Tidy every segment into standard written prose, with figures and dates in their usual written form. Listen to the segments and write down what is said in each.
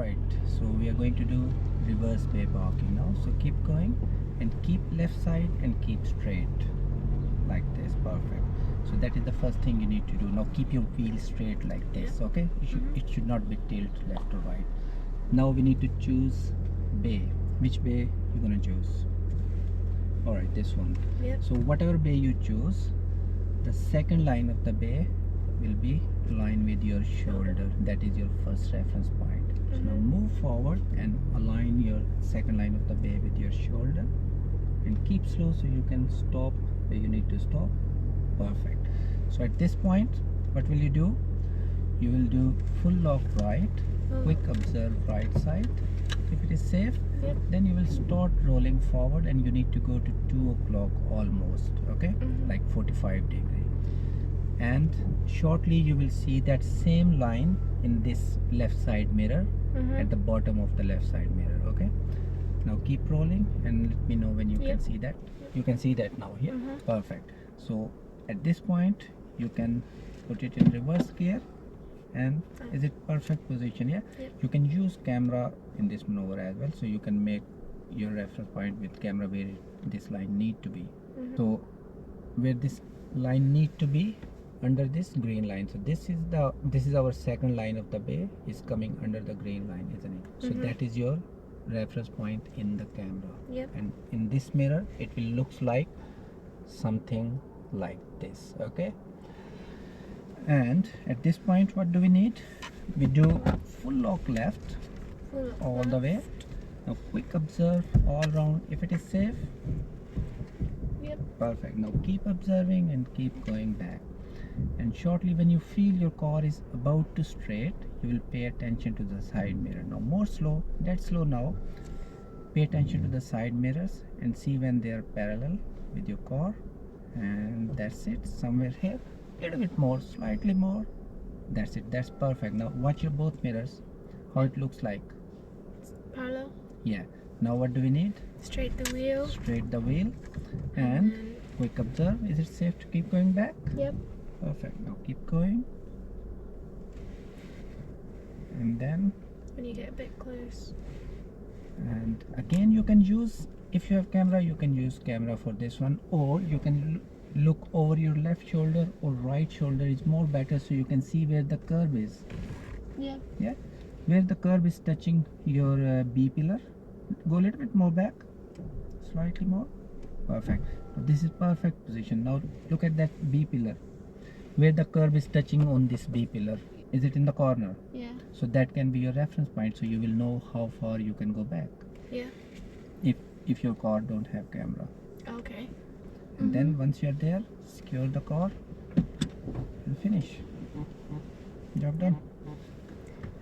Alright, so we are going to do reverse bay parking now. So keep going and keep left side and keep straight like this. Perfect. So that is the first thing you need to do. Now keep your wheel straight like this, okay? It should not be tilt left or right. Now we need to choose bay. Which bay you're gonna choose? Alright, this one. Yep. So whatever bay you choose, the second line of the bay will be aligned with your shoulder. That is your first reference point. So now move forward and align your second line of the bay with your shoulder and keep slow so you can stop where you need to stop. Perfect. So at this point, what will you do? You will do full lock right, quick observe right side. If it is safe, then you will start rolling forward and you need to go to 2 o'clock almost, okay? Like 45 degree. And shortly you will see that same line in this left side mirror at the bottom of the left side mirror, okay? Now keep rolling and let me know when you can see that. You can see that now here. Perfect. So at this point you can put it in reverse gear and is it perfect position? You can use camera in this maneuver as well, so you can make your reference point with camera where this line need to be. So where this line need to be, under this green line. So this is our second line of the bay is coming under the green line, isn't it? So that is your reference point in the camera. And in this mirror it will looks like something like this, okay? And at this point what do we need? We do full lock left all the way. Now quick observe all around if it is safe. Perfect. Now keep observing and keep going back. And shortly when you feel your car is about to straight, you will pay attention to the side mirror. Now more slow, that's slow now. Pay attention to the side mirrors and see when they are parallel with your car. And that's it, somewhere here, a little bit more, slightly more. That's it, that's perfect. Now watch your both mirrors, how it looks like. Parallel. Yeah. Now what do we need? Straight the wheel. Straight the wheel and quick observe. Is it safe to keep going back? Yep. Perfect. Now keep going. And then when you get a bit close. And again you can use, if you have camera, you can use camera for this one, or you can look over your left shoulder or right shoulder is more better, so you can see where the curve is. Yeah. Where the curve is touching your B pillar. Go a little bit more back, slightly more. Perfect. This is perfect position. Now look at that B pillar, where the curve is touching on this B pillar. Is it in the corner? Yeah. So that can be your reference point, so you will know how far you can go back. Yeah. If your car don't have camera. Okay. And then once you're there, secure the car and finish. Job done.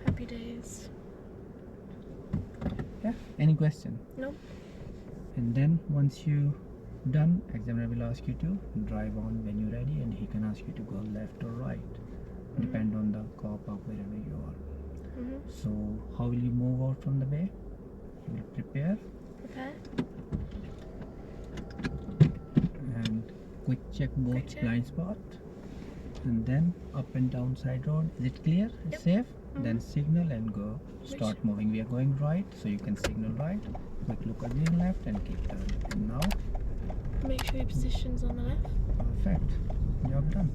Happy days. Yeah. Any question? No. And then once you done, examiner will ask you to drive on when you're ready, and he can ask you to go left or right, depend on the car park wherever you are. So how will you move out from the bay? You will prepare and quick check both blind spot, and then up and down side road. Is it clear? It's safe? Then signal and go. Start moving. We are going right, so you can signal right. Quick look again left and keep turning. And now make sure your position's on the left. perfect. Job done.